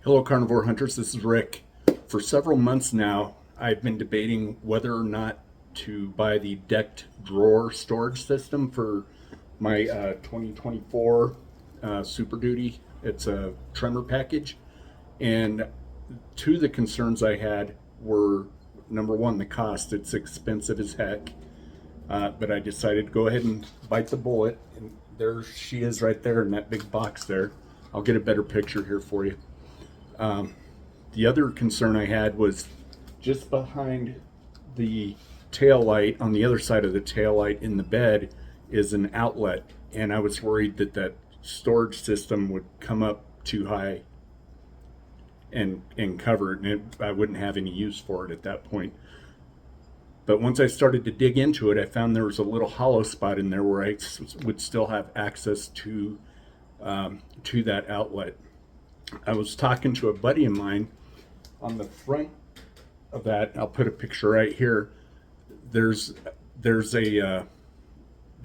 Hello, Carnivore Hunters. This is Rick. For several months now, I've been debating whether or not to buy the decked drawer storage system for my 2024 Super Duty. It's a tremor package. And two of the concerns I had were, number one, the cost. It's expensive as heck. But I decided to go ahead and bite the bullet. And there she is right there in that big box there. I'll get a better picture here for you. The other concern I had was just behind the tail light, on the other side of the tail light in the bed, is an outlet, and I was worried that that storage system would come up too high and cover it, and I wouldn't have any use for it at that point. But once I started to dig into it, I found there was a little hollow spot in there where I would still have access to that outlet. I was talking to a buddy of mine. On the front of that, I'll put a picture right here. There's a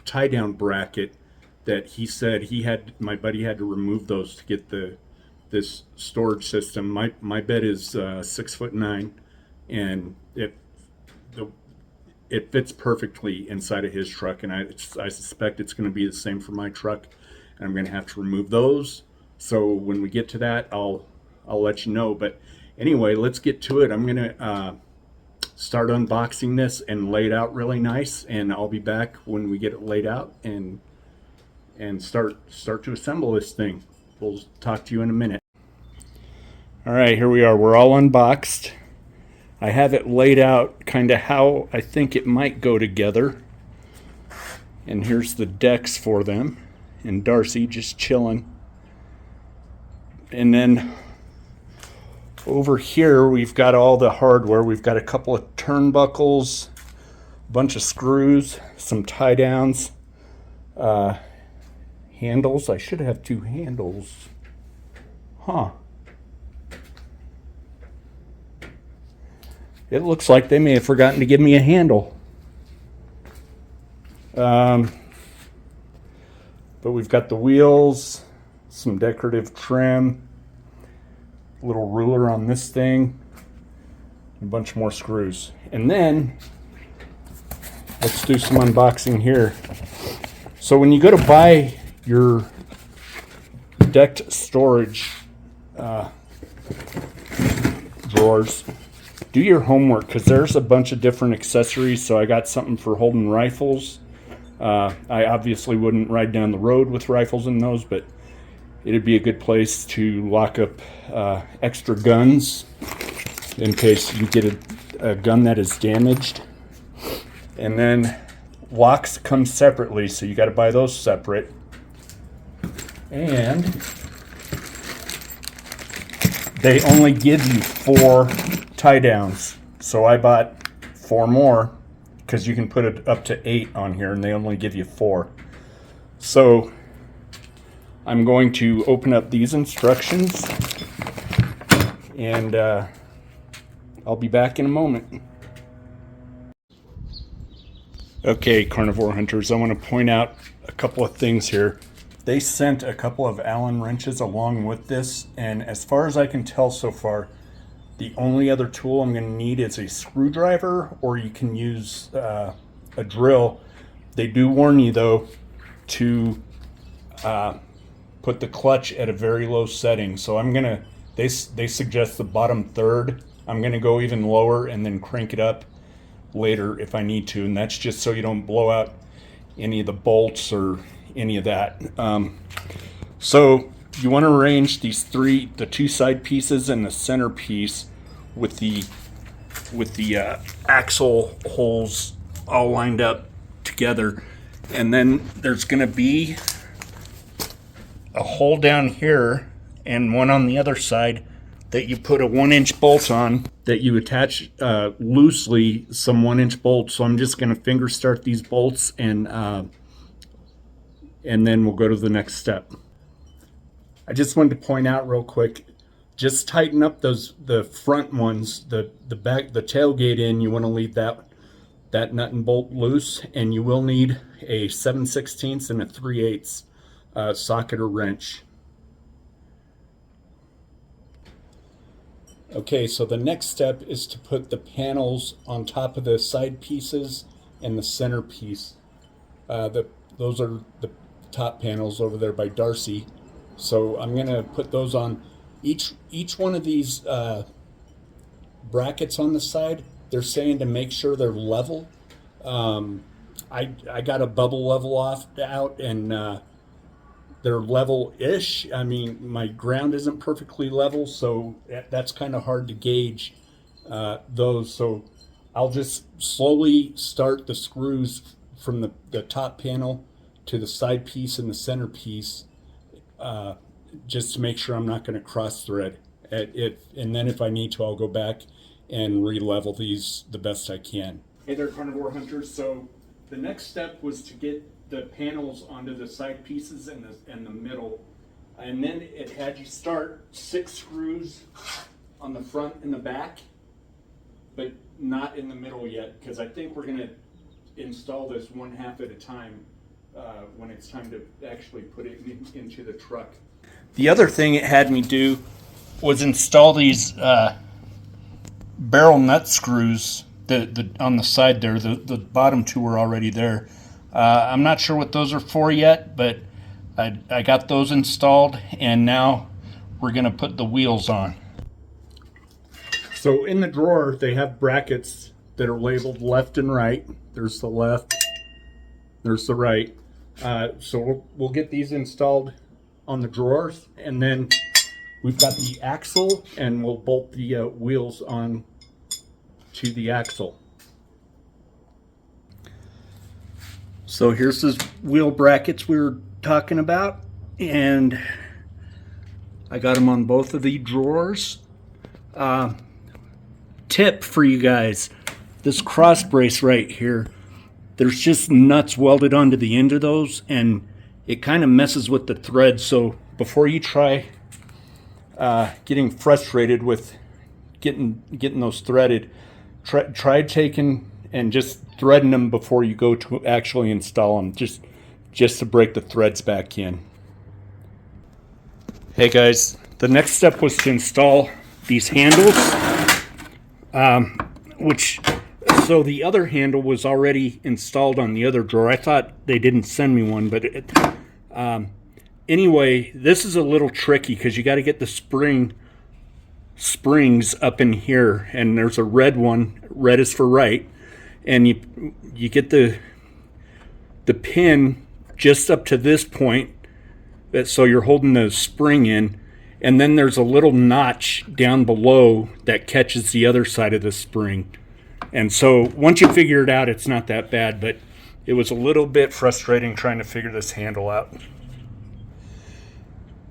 tie down bracket that he said my buddy had to remove those to get this storage system. My bed is 6'9", and it fits perfectly inside of his truck, and I suspect it's going to be the same for my truck, and I'm going to have to remove those. So when we get to that, I'll let you know. But anyway, let's get to it. I'm going to start unboxing this and lay it out really nice, and I'll be back when we get it laid out and start to assemble this thing. We'll talk to you in a minute. All right, here we are. We're all unboxed. I have it laid out kind of how I think it might go together. And here's the decks for them. And Darcy just chilling. And then over here we've got all the hardware. We've got a couple of turnbuckles, a bunch of screws, some tie downs, handles. I should have two handles. Huh. It looks like they may have forgotten to give me a handle. But we've got the wheels, some decorative trim, a little ruler on this thing, a bunch more screws. And then let's do some unboxing here. So when you go to buy your decked storage drawers, do your homework, because there's a bunch of different accessories. So I got something for holding rifles. I obviously wouldn't ride down the road with rifles in those, but it'd be a good place to lock up extra guns in case you get a gun that is damaged. And then locks come separately, so you got to buy those separate. And they only give you 4 tie downs, so I bought 4 more because you can put it up to 8 on here, and they only give you 4. So I'm going to open up these instructions, and I'll be back in a moment. Okay, Carnivore Hunters, I want to point out a couple of things here. They sent a couple of Allen wrenches along with this, and as far as I can tell so far, the only other tool I'm going to need is a screwdriver, or you can use a drill. They do warn you, though, to put the clutch at a very low setting. So I'm going to, they suggest the bottom third. I'm going to go even lower and then crank it up later if I need to. And that's just so you don't blow out any of the bolts or any of that. So you want to arrange the 2 side pieces and the center piece with the axle holes all lined up together. And then there's going to be a hole down here and one on the other side that you put a 1-inch bolt on, that you attach loosely some 1-inch bolts. So I'm just going to finger start these bolts, and then we'll go to the next step. I just wanted to point out real quick, just tighten up the front ones, the back, the tailgate in. You want to leave that nut and bolt loose, and you will need a 7/16 and a 3/8 socket or wrench. Okay, so the next step is to put the panels on top of the side pieces and the center piece. Those are the top panels over there by Darcy. So I'm gonna put those on each one of these brackets on the side. They're saying to make sure they're level. I got a bubble level out, and they're level-ish. I mean, my ground isn't perfectly level, so that's kind of hard to gauge those. So I'll just slowly start the screws from the top panel to the side piece and the center piece, just to make sure I'm not going to cross thread it. And then if I need to, I'll go back and re-level these the best I can. Hey there, carnivore hunters. So the next step was to get the panels onto the side pieces and the middle, and then it had you start 6 screws on the front and the back, but not in the middle yet, because I think we're going to install this one half at a time when it's time to actually put it into the truck. The other thing it had me do was install these barrel nut screws on the side there. The bottom 2 were already there. I'm not sure what those are for yet, but I got those installed, and now we're going to put the wheels on. So in the drawer, they have brackets that are labeled left and right. There's the left, there's the right. So we'll get these installed on the drawers, and then we've got the axle, and we'll bolt the wheels on to the axle. So here's those wheel brackets we were talking about, and I got them on both of the drawers. Tip for you guys, this cross brace right here, there's just nuts welded onto the end of those, and it kind of messes with the thread. So before you try getting frustrated with getting those threaded, try taking and just threading them before you go to actually install them, just to break the threads back in. Hey guys, the next step was to install these handles, so the other handle was already installed on the other drawer. I thought they didn't send me one, but anyway, this is a little tricky because you got to get the springs up in here, and there's a red one. Red is for right, and you get the pin just up to this point, so you're holding the spring in, and then there's a little notch down below that catches the other side of the spring. And so once you figure it out, it's not that bad, but it was a little bit frustrating trying to figure this handle out.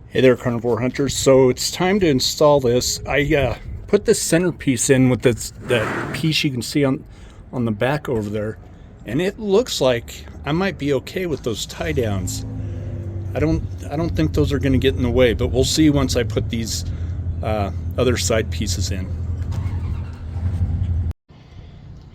Hey there, carnivore hunters. So it's time to install this. I put the centerpiece in with that piece you can see on the back over there, and it looks like I might be okay with those tie downs. I don't think those are going to get in the way, but we'll see once I put these other side pieces in.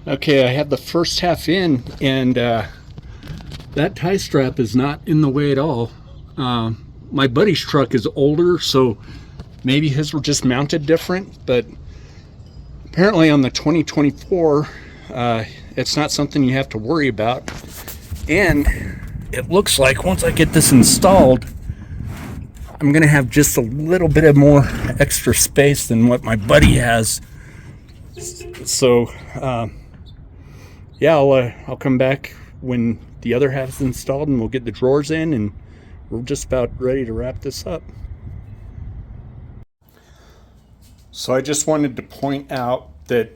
Okay, I have the first half in, and that tie strap is not in the way at all. My buddy's truck is older, so maybe his were just mounted different, but apparently on the 2024, it's not something you have to worry about. And it looks like once I get this installed, I'm gonna have just a little bit of more extra space than what my buddy has. So yeah, I'll come back when the other half is installed, and we'll get the drawers in, and we're just about ready to wrap this up. So I just wanted to point out that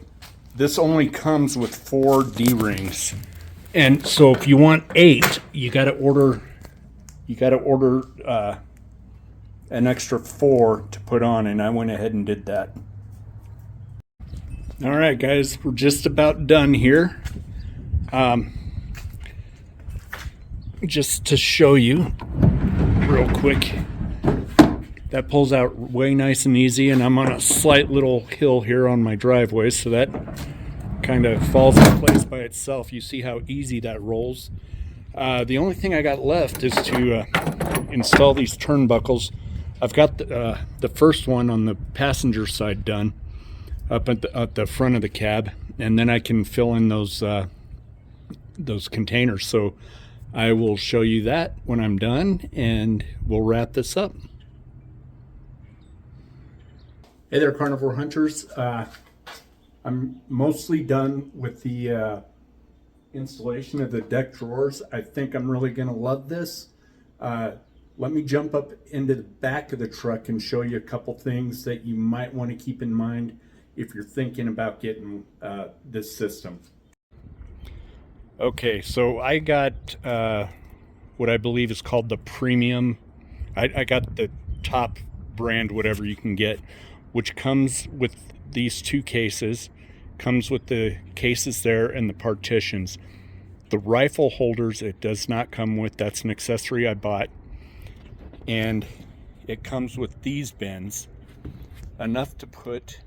this only comes with 4 D-rings, and so if you want 8, you got to order an extra 4 to put on, and I went ahead and did that. All right, guys, we're just about done here. Just to show you real quick, that pulls out way nice and easy, and I'm on a slight little hill here on my driveway, so that kind of falls in place by itself. You see how easy that rolls. The only thing I got left is to install these turnbuckles. I've got the first one on the passenger side done, up at the front of the cab, and then I can fill in those containers. So I will show you that when I'm done, and we'll wrap this up. Hey there, carnivore hunters. I'm mostly done with the installation of the deck drawers. I think I'm really going to love this. Let me jump up into the back of the truck and show you a couple things that you might want to keep in mind if you're thinking about getting this system. Okay, so I got what I believe is called the premium. I got the top brand, whatever you can get, which comes with these two cases, comes with the cases there and the partitions. The rifle holders it does not come with. That's an accessory I bought. And it comes with these bins, enough to put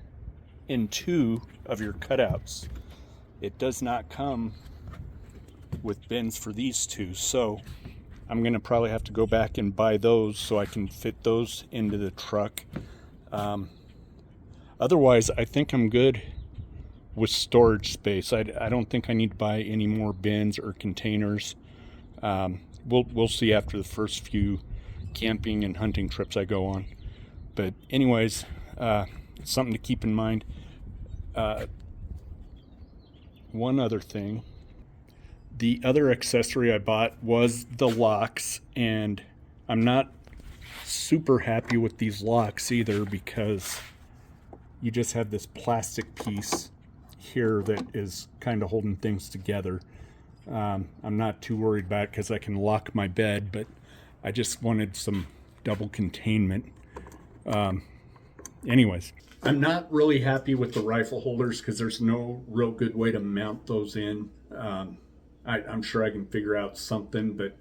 in 2 of your cutouts. It does not come with bins for these 2, so I'm gonna probably have to go back and buy those so I can fit those into the truck. Otherwise, I think I'm good with storage space. I don't think I need to buy any more bins or containers. We'll see after the first few camping and hunting trips I go on. But anyways, it's something to keep in mind. One other thing, the other accessory I bought was the locks, and I'm not super happy with these locks either, because you just have this plastic piece here that is kind of holding things together. I'm not too worried about it because I can lock my bed, but I just wanted some double containment. Anyways, I'm not really happy with the rifle holders because there's no real good way to mount those in. I'm sure I can figure out something, but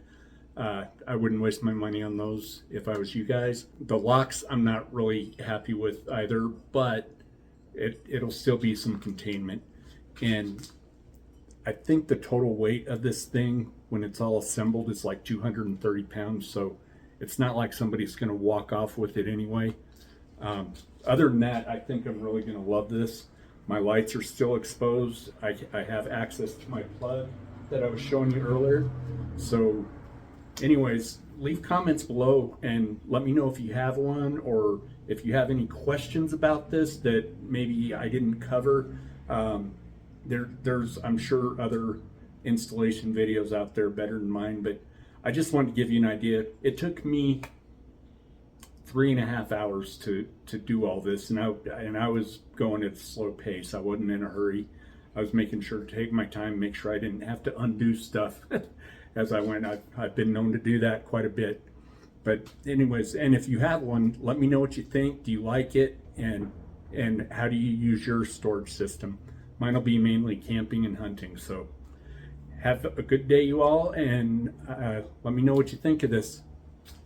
I wouldn't waste my money on those if I was you guys. The locks I'm not really happy with either, but it'll still be some containment. And I think the total weight of this thing when it's all assembled is like 230 pounds, so it's not like somebody's going to walk off with it anyway. Other than that, I think I'm really going to love this. My lights are still exposed. I have access to my plug that I was showing you earlier. So anyways, leave comments below and let me know if you have one, or if you have any questions about this that maybe I didn't cover. There's I'm sure other installation videos out there better than mine, but I just wanted to give you an idea. It took me 3.5 hours to do all this, and I was going at a slow pace. I wasn't in a hurry. I was making sure to take my time, make sure I didn't have to undo stuff as I went. I've been known to do that quite a bit. But anyways, and if you have one, let me know what you think. Do you like it? And how do you use your storage system? Mine will be mainly camping and hunting. So have a good day, you all, and let me know what you think of this.